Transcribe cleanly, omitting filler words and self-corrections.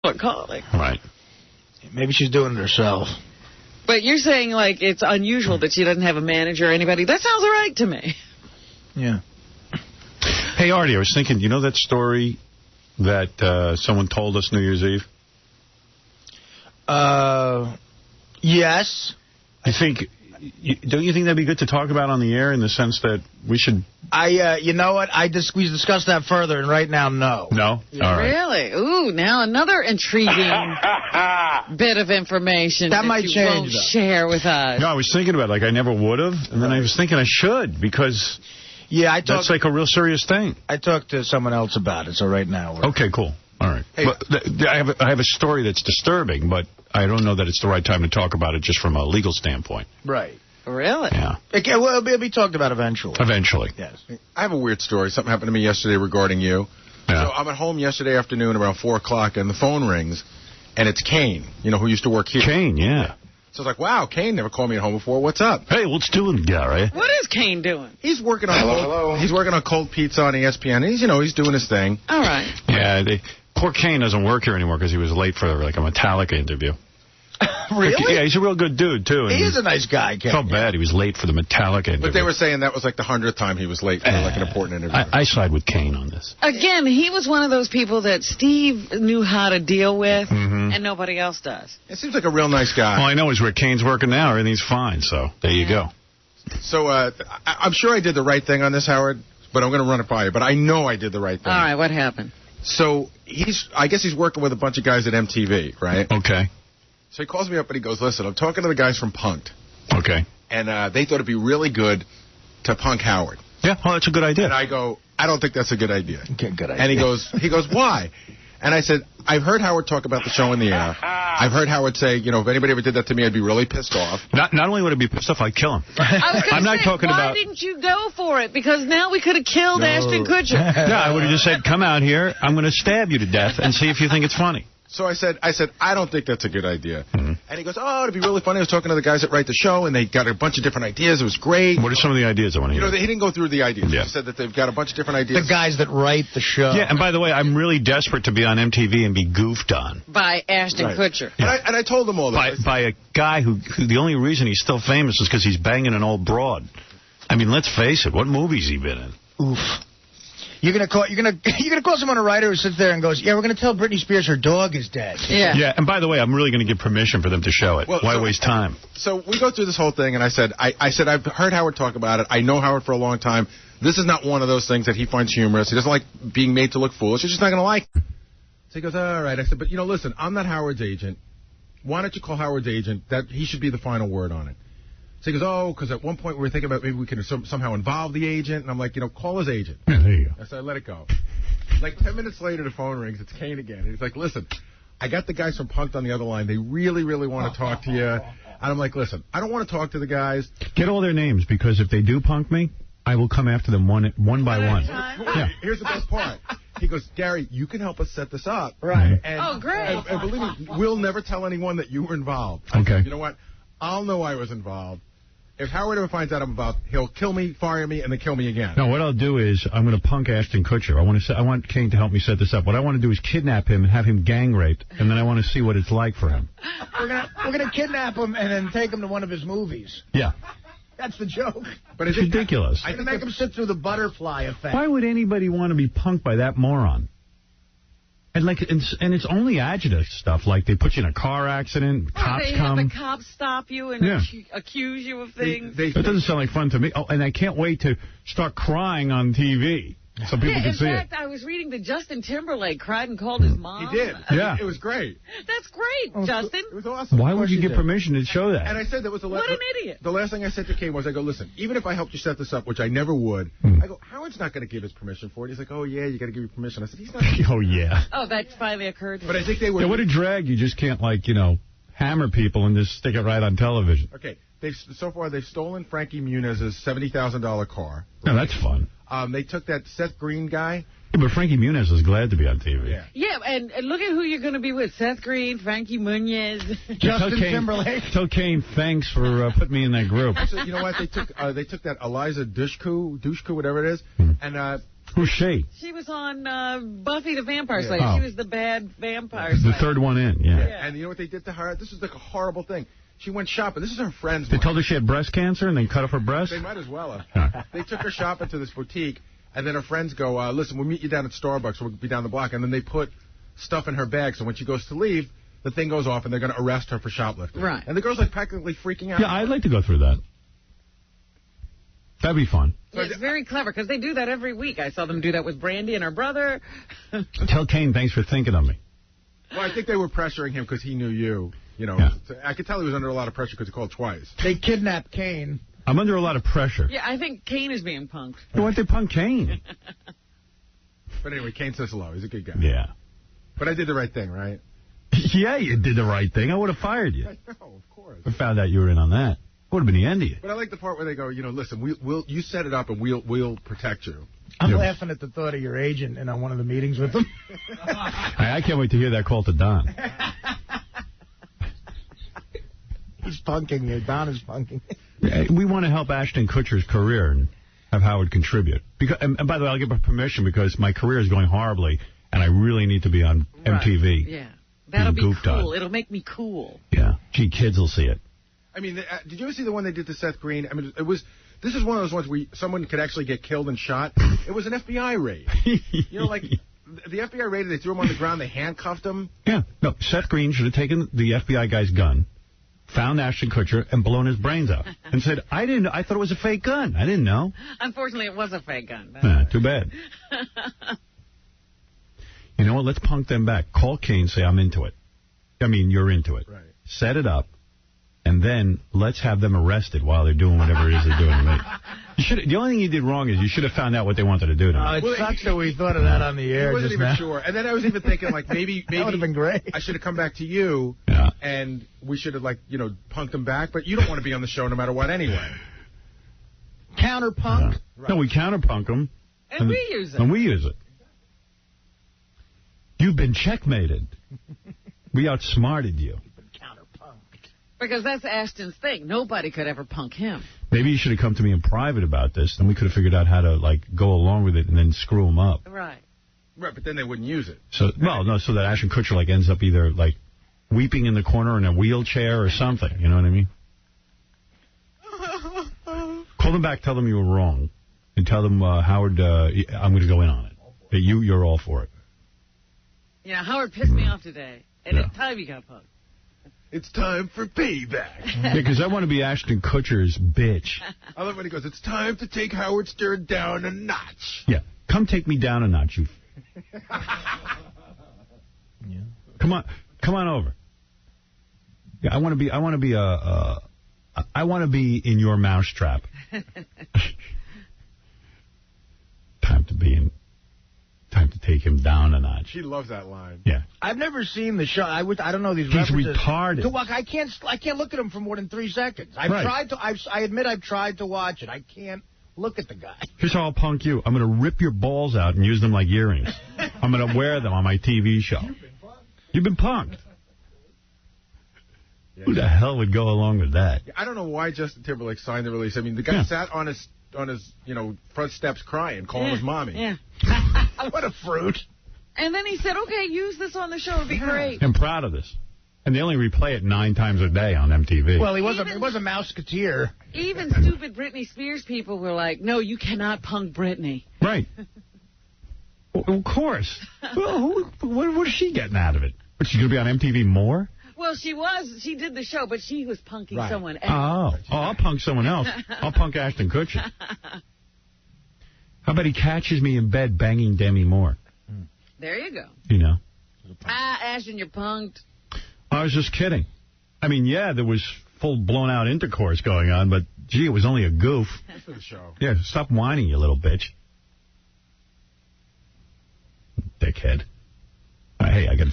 are calling. Right. Maybe she's doing it herself. But you're saying, like, it's unusual that she doesn't have a manager or anybody. That sounds all right to me. Yeah. Hey, Artie, I was thinking, you know that story that someone told us New Year's Eve? Yes. Don't you think that'd be good to talk about on the air in the sense that we should... You know what? We discussed that further, and right now, no. No? Yeah, all right. Really? Ooh, now another intriguing bit of information that might you change, won't though. share with us. No, I was thinking about it, like I never would have, and then I was thinking I should, because that's like a real serious thing. I talked to someone else about it, so right now we're... Okay, cool. All right. Hey, but I have a story that's disturbing, but I don't know that it's the right time to talk about it just from a legal standpoint. Right. Really? Yeah. Well, it'll be talked about eventually. Eventually. Yes. I have a weird story. Something happened to me yesterday regarding you. Yeah. So I'm at home yesterday afternoon around 4 o'clock, and the phone rings, and it's Kane, who used to work here. Kane, yeah. So I was like, wow, Kane never called me at home before. What's up? Hey, what's doing, Gary? What is Kane doing? He's working on He's working on cold pizza on ESPN. He's doing his thing. All right. Yeah, poor Kane doesn't work here anymore because he was late for like a Metallica interview. Really? Yeah, he's a real good dude, too. He is a nice guy, Kane. Felt bad he was late for the Metallica interview. But they were saying that was like the 100th time he was late for like an important interview. I side with Kane on this. Again, he was one of those people that Steve knew how to deal with, and nobody else does. It seems like a real nice guy. All I know is where Kane's working now, everything's fine, so there you go. So I'm sure I did the right thing on this, Howard, but I'm going to run it by you. But I know I did the right thing. All right, what happened? So I guess he's working with a bunch of guys at MTV, right? Okay. So he calls me up and he goes, listen, I'm talking to the guys from Punk'd. Okay. And they thought it'd be really good to punk Howard. Yeah, well, that's a good idea. And I go, I don't think that's a good idea. Okay, good idea. And he goes, why? And I said, I've heard Howard talk about the show in the air. I've heard Howard say, if anybody ever did that to me, I'd be really pissed off. Not only would I be pissed off, I'd kill him. I'm not talking about... Why didn't you go for it? Because now we could have killed Ashton Kutcher. Yeah, I would have just said, come out here, I'm going to stab you to death and see if you think it's funny. So I said, I don't think that's a good idea. Mm-hmm. And he goes, oh, it'd be really funny. I was talking to the guys that write the show, and they got a bunch of different ideas. It was great. What are some of the ideas I want to hear? He didn't go through the ideas. Yeah. He said that they've got a bunch of different ideas. The guys that write the show. Yeah, and by the way, I'm really desperate to be on MTV and be goofed on. By Ashton Kutcher. Yeah. And I told them all that. By a guy who the only reason he's still famous is because he's banging an old broad. I mean, let's face it. What movie's he been in? Oof. You're gonna call someone a writer who sits there and goes, yeah, we're gonna tell Britney Spears her dog is dead. Yeah. Yeah, and by the way, I'm really gonna give permission for them to show it. Why waste time? So we go through this whole thing, and I said, I've heard Howard talk about it. I know Howard for a long time. This is not one of those things that he finds humorous. He doesn't like being made to look foolish. He's just not gonna like it. So he goes, all right. I said, but listen, I'm not Howard's agent. Why don't you call Howard's agent? That he should be the final word on it. So he goes, oh, because at one point we were thinking about maybe we could somehow involve the agent. And I'm like, call his agent. Yeah, there you go. I said, let it go. Like 10 minutes later, the phone rings. It's Kane again. And he's like, listen, I got the guys from Punk'd on the other line. They really, really want to talk to you. And I'm like, listen, I don't want to talk to the guys. Get all their names, because if they do punk me, I will come after them one by one. Yeah. Here's the best part. He goes, Gary, you can help us set this up. Right. And, great. And believe me, we'll never tell anyone that you were involved. Okay. You know what? I'll know I was involved. If Howard ever finds out I'm involved, he'll kill me, fire me, and then kill me again. No, what I'll do is I'm going to punk Ashton Kutcher. I want Kane to help me set this up. What I want to do is kidnap him and have him gang raped, and then I want to see what it's like for him. We're gonna kidnap him and then take him to one of his movies. Yeah. That's the joke. But it's ridiculous. I'm gonna make him sit through the butterfly effect. Why would anybody want to be punked by that moron? And it's only agita stuff, like they put you in a car accident, cops come. Have the cops stop you and accuse you of things. That doesn't sound like fun to me. Oh, and I can't wait to start crying on TV so people can see it. In fact, I was reading that Justin Timberlake cried and called his mom. He did. Yeah. It was great. That's great, Justin. It was awesome. Why would you get permission to show that? And I said that was What an idiot. The last thing I said to Kane was, I go, listen, even if I helped you set this up, which I never would, I go, Howard's not going to give his permission for it. He's like, oh, yeah, you got to give your permission. I said, he's not. Oh, yeah. Oh, that finally occurred to me. But I think they were. Yeah, what a drag. You just can't, hammer people and just stick it right on television. Okay. So far, they've stolen Frankie Muniz's $70,000 car. No, that's fun. They took that Seth Green guy. Yeah, but Frankie Muniz is glad to be on TV. Yeah, and look at who you're going to be with. Seth Green, Frankie Muniz. Justin Timberlake. Tell Kane thanks for putting me in that group. Actually, you know what? They took that Eliza Dushku, whatever it is, and Who's she? She was on Buffy the Vampire Slayer. Oh. She was the bad vampire slayer. The third one in, yeah. And you know what they did to her? This is like a horrible thing. She went shopping. This is her friend's They wife. told her she had breast cancer and then cut off her breast? They might as well have. They took her shopping to this boutique, and then her friends go, listen, we'll meet you down at Starbucks. We'll be down the block. And then they put stuff in her bag, so when she goes to leave, the thing goes off, and they're going to arrest her for shoplifting. Right. And the girl's like practically freaking out. Yeah, I'd like to go through that. That'd be fun. Yeah, it's very clever, because they do that every week. I saw them do that with Brandy and her brother. Tell Kane thanks for thinking of me. Well, I think they were pressuring him because he knew you. You know, I could tell he was under a lot of pressure because he called twice. They kidnapped Kane. I'm under a lot of pressure. Yeah, I think Kane is being punked. Why don't they punk Kane? But anyway, Kane says hello. He's a good guy. Yeah. But I did the right thing, right? Yeah, you did the right thing. I would have fired you. I know, of course. I found out you were in on that. Would have been the end of you. But I like the part where they go, you know, listen, you set it up and we'll protect you. I'm laughing at the thought of your agent in on one of the meetings with them. I can't wait to hear that call to Don. He's punking you. Don is punking. We want to help Ashton Kutcher's career and have Howard contribute. Because, and by the way, I'll give her permission because my career is going horribly, and I really need to be on MTV. Yeah. That'll be goofed cool. on. It'll make me cool. Yeah. Gee, kids will see it. I mean, did you ever see the one they did to Seth Green? I mean, this is one of those ones where someone could actually get killed and shot. It was an FBI raid. You know, like, the FBI raided, they threw him on the ground, they handcuffed him. Yeah. No, Seth Green should have taken the FBI guy's gun, found Ashton Kutcher, and blown his brains out. And said, I thought it was a fake gun. I didn't know. Unfortunately, it was a fake gun. Too bad. You know what? Let's punk them back. Call Kane, say, I'm into it. I mean, you're into it. Right. Set it up. And then let's have them arrested while they're doing whatever it is they're doing. The only thing you did wrong is you should have found out what they wanted to do to me. It sucks that we thought of that on the air. I wasn't just even now. sure. And then I was even thinking, like, maybe that would have been great. I should have come back to you, and we should have, like, you know, punked them back. But you don't want to be on the show no matter what anyway. Counterpunk? Yeah. Right. No, we counterpunk them. And we use it. And we use it. You've been checkmated. We outsmarted you. Because that's Ashton's thing. Nobody could ever punk him. Maybe you should have come to me in private about this, then we could have figured out how to, like, go along with it and then screw him up. Right. Right, but then they wouldn't use it. So, well, no, so that Ashton Kutcher, like, ends up either, like, weeping in the corner in a wheelchair or something. You know what I mean? Call them back, tell them you were wrong, and tell them, Howard, I'm going to go in on it. That you're all for it. Yeah, Howard pissed me off today, and it's time he got punked. It's time for payback. Yeah, because I want to be Ashton Kutcher's bitch. I love when he goes, it's time to take Howard Stern down a notch. Yeah, come take me down a notch, you. Yeah. Come on over. Yeah, I want to be in your mousetrap. Time to take him down a notch. She loves that line. Yeah. I've never seen the show. I don't know these He's references. retarded. I can't look at him for more than 3 seconds. I admit I've tried to watch it. I can't look at the guy. Here's how I'll punk you. I'm going to rip your balls out and use them like earrings. I'm going to wear them on my TV show. You've been punked. Yeah. Who the hell would go along with that? I don't know why Justin Timberlake signed the release. I mean, the guy sat on his front steps crying, calling his mommy. Yeah. What a fruit. And then he said, okay, use this on the show. It'd be great. I'm proud of this. And they only replay it 9 times a day on MTV. Well, he was a mouseketeer. Even stupid Britney Spears people were like, no, you cannot punk Britney. Right. Well, of course. Well, what is she getting out of it? But she's going to be on MTV more? Well, she did the show, but she was punking someone else. Oh, I'll punk someone else. I'll punk Ashton Kutcher. How about he catches me in bed banging Demi Moore? There you go. You know. Ashton, you're punked. I was just kidding. I mean, yeah, there was full blown-out intercourse going on, but, gee, it was only a goof. For the show. Yeah, stop whining, you little bitch. Dickhead. Hey, I got